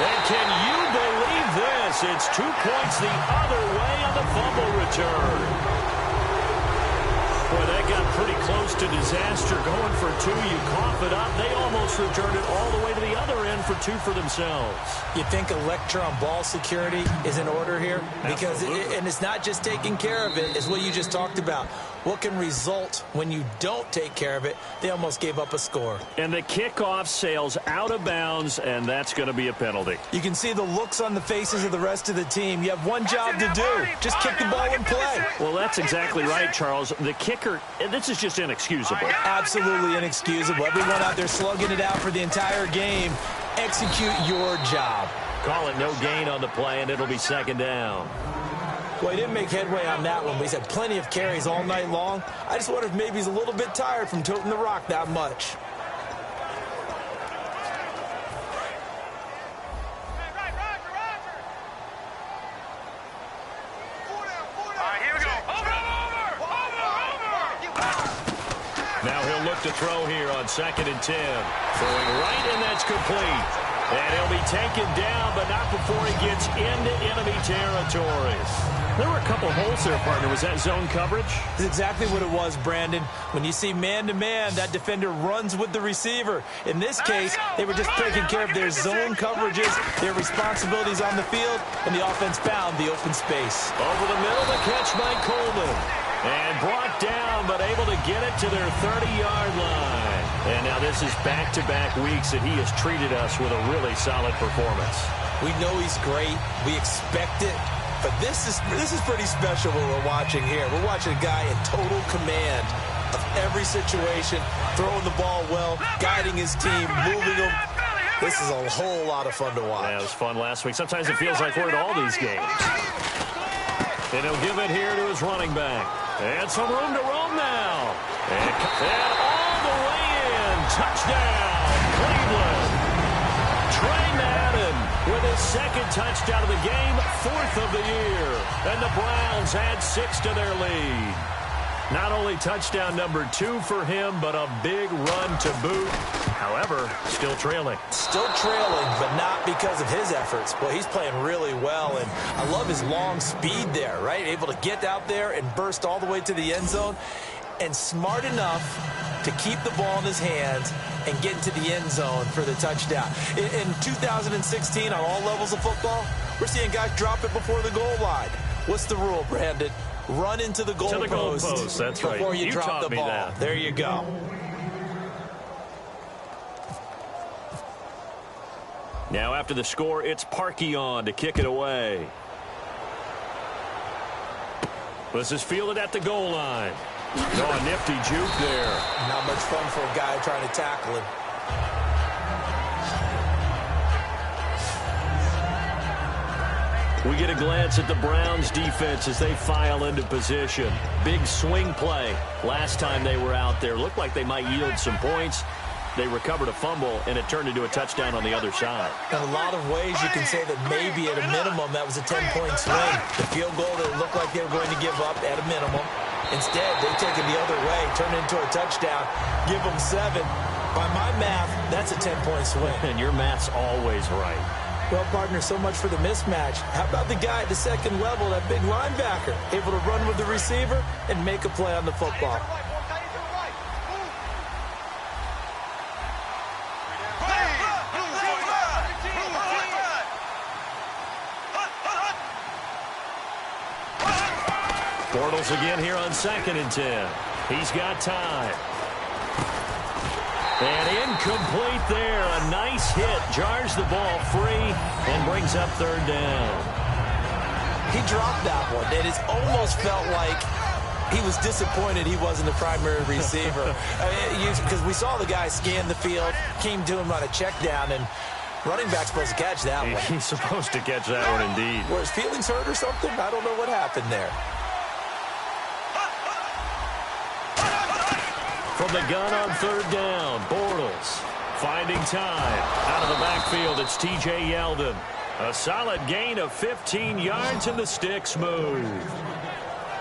And can you believe this? It's 2 points the other way on the fumble return. Boy, that got pretty close to disaster. Going for 2, you cough it up. They almost returned it all the way to the other end for 2 for themselves. You think a lecture on ball security is in order here? Because and it's not just taking care of it. It's what you just talked about. What can result when you don't take care of it? They almost gave up a score. And the kickoff sails out of bounds, and that's going to be a penalty. You can see the looks on the faces of the rest of the team. You have one job to do. Just kick the ball and play. Well, that's exactly right, Charles. The kicker, this is just inexcusable. Absolutely inexcusable. Everyone out there slugging it out for the entire game. Execute your job. Call it no gain on the play, and it'll be 2nd down. Well, he didn't make headway on that one, but he's had plenty of carries all night long. I just wonder if maybe he's a little bit tired from toting the rock that much. All right, here we go. Over! Now he'll look to throw here on 2nd and 10. Throwing right, and that's complete. And he'll be taken down, but not before he gets into enemy territory. There were a couple holes there, partner. Was that zone coverage? That's exactly what it was, Brandon. When you see man-to-man, that defender runs with the receiver. In this case, they were just taking care of their zone coverages, their responsibilities on the field, and the offense found the open space. Over the middle, the catch by Coleman. And brought down, but able to get it to their 30-yard line. And now this is back-to-back weeks that he has treated us with a really solid performance. We know he's great. We expect it. But this is pretty special what we're watching here. We're watching a guy in total command of every situation, throwing the ball well, guiding his team, moving them. This is a whole lot of fun to watch. Yeah, it was fun last week. Sometimes it feels like we're at all these games. And he'll give it here to his running back. And some room to roam now. And all the way in. Touchdown, Cleveland. Trey Madden with his 2nd touchdown of the game, 4th of the year. And the Browns add 6 to their lead. Not only touchdown number 2 for him, but a big run to boot. However, still trailing. Still trailing, but not because of his efforts. Well, he's playing really well, and I love his long speed there, right? Able to get out there and burst all the way to the end zone, and smart enough to keep the ball in his hands and get into the end zone for the touchdown. In 2016, on all levels of football, we're seeing guys drop it before the goal line. What's the rule, Brandon? Run into the goalpost. That's right. Before you drop the ball. That. There you go. Now after the score, it's Parkey on to kick it away. This is fielded at the goal line. Oh, a nifty juke there. Not much fun for a guy trying to tackle him. We get a glance at the Browns defense as they file into position. Big swing play last time they were out there. Looked like they might yield some points. They recovered a fumble, and it turned into a touchdown on the other side. In a lot of ways, you can say that maybe at a minimum that was a 10-point swing. The field goal that looked like they were going to give up at a minimum. Instead, they take it the other way, turn it into a touchdown, give them 7. By my math, that's a 10-point swing. And your math's always right. Well, partner, so much for the mismatch. How about the guy at the 2nd level, that big linebacker, able to run with the receiver and make a play on the football? Bortles again here on 2nd and 10. He's got time. And incomplete there. A nice hit. Jars the ball free and brings up 3rd down. He dropped that one. It almost felt like he was disappointed he wasn't the primary receiver. Because we saw the guy scan the field, came to him on a check down, and running back's supposed to catch that one. He's supposed to catch that one indeed. Were his feelings hurt or something? I don't know what happened there. From the gun on 3rd down, Bortles finding time. Out of the backfield, it's T.J. Yeldon. A solid gain of 15 yards, and the sticks move.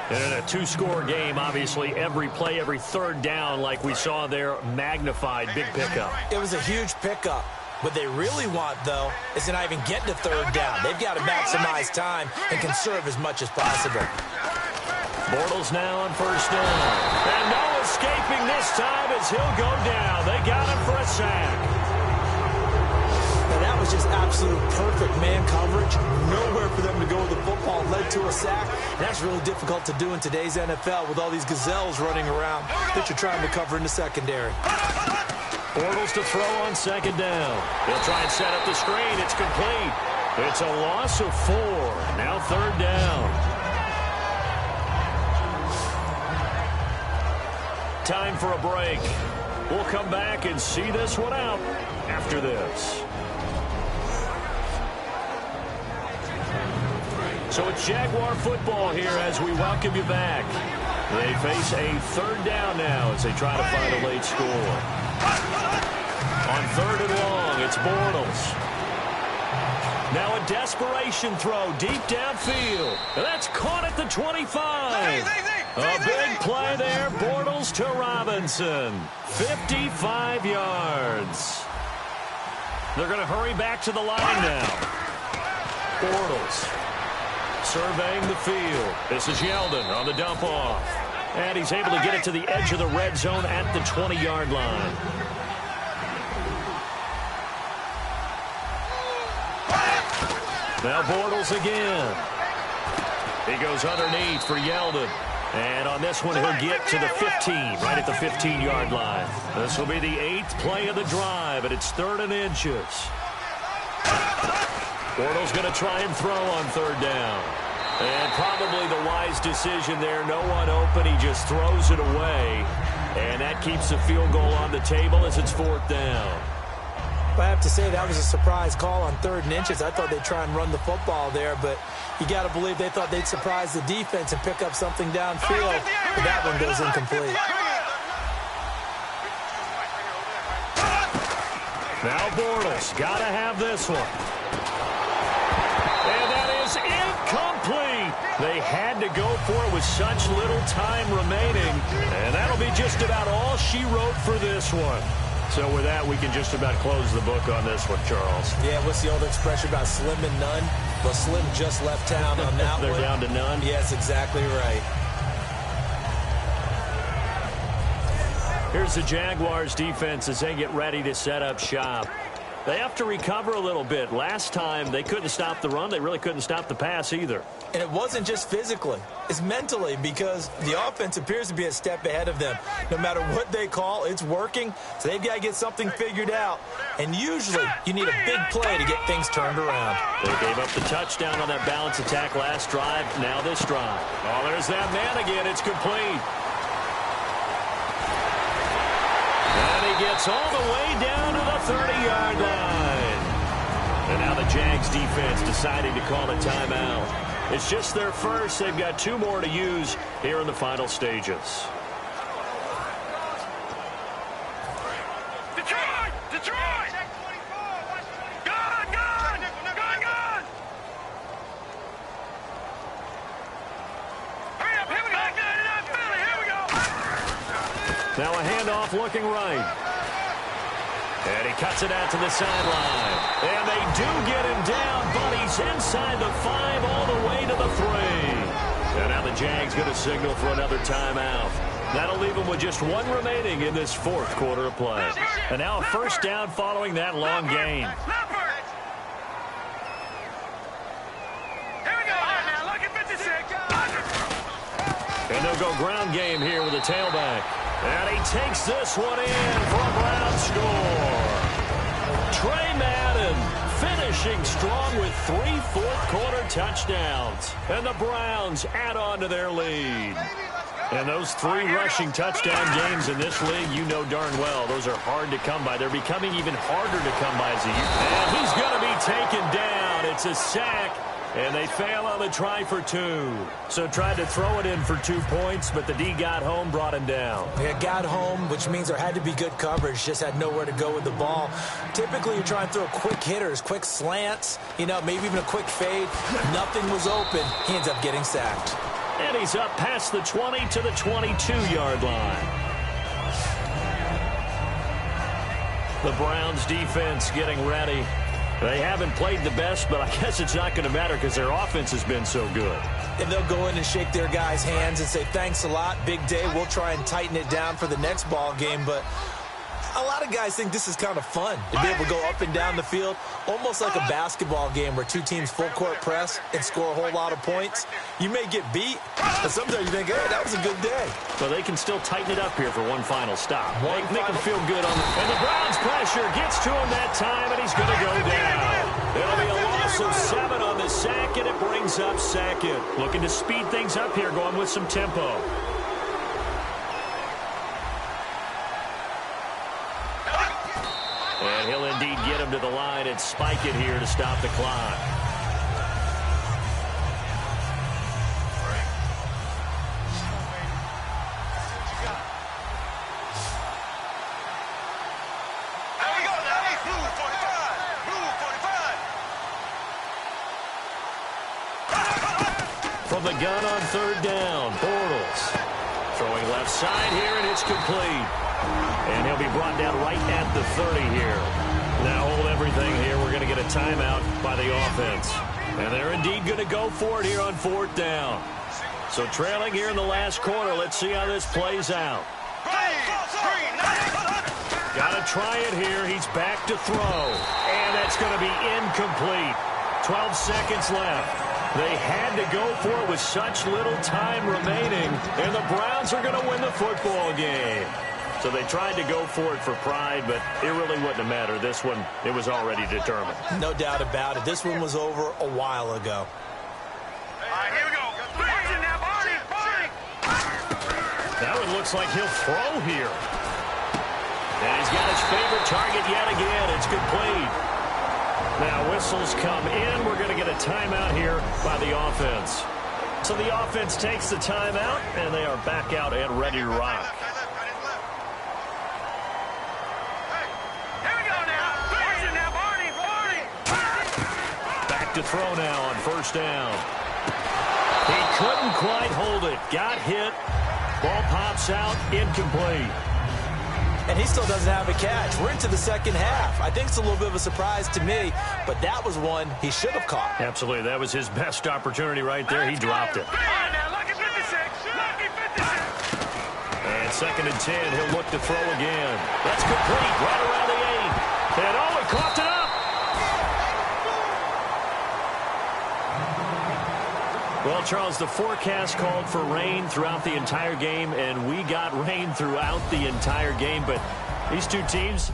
And in a 2-score game, obviously, every play, every 3rd down, like we saw there, magnified, big pickup. It was a huge pickup. What they really want, though, is to not even get to 3rd down. They've got to maximize time and conserve as much as possible. Bortles now on 1st down. And no escaping this time as he'll go down. They got him for a sack. Now, that was just absolute perfect man coverage. Nowhere for them to go with the football. Led to a sack. And that's really difficult to do in today's NFL with all these gazelles running around that you're trying to cover in the secondary. Bortles to throw on 2nd down. He'll try and set up the screen. It's complete. It's a loss of 4. Now 3rd down. Time for a break. We'll come back and see this one out after this. So it's Jaguar football here as we welcome you back. They face a 3rd down now as they try to find a late score. On 3rd and long, it's Bortles. Now a desperation throw deep downfield. And that's caught at the 25. A big play there. Bortles to Robinson. 55 yards. They're going to hurry back to the line now. Bortles surveying the field. This is Yeldon on the dump off. And he's able to get it to the edge of the red zone at the 20-yard line. Now Bortles again. He goes underneath for Yeldon. And on this one, he'll get to the 15, right at the 15-yard line. This will be the 8th play of the drive, and it's 3rd and inches. Bortles going to try and throw on 3rd down. And probably the wise decision there. No one open. He just throws it away. And that keeps the field goal on the table as it's 4th down. I have to say that was a surprise call on 3rd and inches. I thought they'd try and run the football there, but you got to believe they thought they'd surprise the defense and pick up something downfield. But that one goes incomplete. Now Bortles got to have this one. And that is incomplete. They had to go for it with such little time remaining. And that'll be just about all she wrote for this one. So with that, we can just about close the book on this one, Charles. Yeah, what's the old expression about slim and none? Well, Slim just left town on that They're one. down to none? Yes, exactly right. Here's the Jaguars defense as they get ready to set up shop. They have to recover a little bit. Last time, they couldn't stop the run. They really couldn't stop the pass either. And it wasn't just physically. It's mentally, because the offense appears to be a step ahead of them. No matter what they call, it's working. So they've got to get something figured out. And usually, you need a big play to get things turned around. They gave up the touchdown on that balance attack last drive. Now this drive. Oh, there's that man again. It's complete. And he gets all the way down to the 30-yard line. And now the Jags defense deciding to call a timeout. It's just their first. They've got 2 more to use here in the final stages. Detroit! Detroit! Gone! Gone! Gone! Gone! Hurry up! Here we go! Philly! Here we go! Now a handoff looking right. And he cuts it out to the sideline. And they do get him down, but he's inside the 5 all the way to the 3. And now the Jags going to signal for another timeout. That'll leave them with just 1 remaining in this 4th quarter of play. And now a first down following that long gain. Here we go! Now look at 56. And they'll go ground game here with a tailback. And he takes this one in for a Brown score. Trey Madden finishing strong with 3 fourth-quarter touchdowns. And the Browns add on to their lead. And those 3 rushing touchdown games in this league, you know darn well, those are hard to come by. They're becoming even harder to come by as the year. And he's going to be taken down. It's a sack. And they fail on the try for 2. So tried to throw it in for 2 points, but the D got home, brought him down. Yeah, got home, which means there had to be good coverage. Just had nowhere to go with the ball. Typically, you're trying to throw quick hitters, quick slants, maybe even a quick fade. Nothing was open. He ends up getting sacked. And he's up past the 20 to the 22-yard line. The Browns defense getting ready. They haven't played the best, but I guess it's not going to matter because their offense has been so good. And they'll go in and shake their guys' hands and say, thanks a lot, big day. We'll try and tighten it down for the next ball game. But a lot of guys think this is kind of fun to be able to go up and down the field, almost like a basketball game where 2 teams full court press and score a whole lot of points. You may get beat, but sometimes you think, hey, that was a good day. But they can still tighten it up here for one final stop. Make them feel good on the... And the Browns pressure gets to him that time, and he's going to go down. It'll be a loss of 7 on the sack, and it brings up 2nd. Looking to speed things up here, going with some tempo. And he'll indeed get him to the line and spike it here to stop the clock. From the gun on 3rd down, Bortles. Throwing left side here, and it's complete. And he'll be brought down right at the 30 here. Now hold everything here. We're going to get a timeout by the offense. And they're indeed going to go for it here on 4th down. So trailing here in the last quarter. Let's see how this plays out. Got to try it here. He's back to throw. And that's going to be incomplete. 12 seconds left. They had to go for it with such little time remaining. And the Browns are going to win the football game. So they tried to go for it for pride, but it really wouldn't have mattered. This one, it was already determined. No doubt about it. This one was over a while ago. All right, here we go. Now, Barney. Now it looks like he'll throw here. And he's got his favorite target yet again. It's complete. Now whistles come in. We're going to get a timeout here by the offense. So the offense takes the timeout, and they are back out and ready to rock. Here we go now. Barney. Back to throw now on 1st down. He couldn't quite hold it. Got hit. Ball pops out. Incomplete. And he still doesn't have a catch. We're into the second half. I think it's a little bit of a surprise to me, but that was one he should have caught. Absolutely. That was his best opportunity right there. He dropped it. All right, now, lucky 56. Lucky 56. And 2nd and 10. He'll look to throw again. That's complete. Right around the 8. And he coughed it up. Well, Charles, the forecast called for rain throughout the entire game, and we got rain throughout the entire game. But these two teams,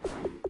it.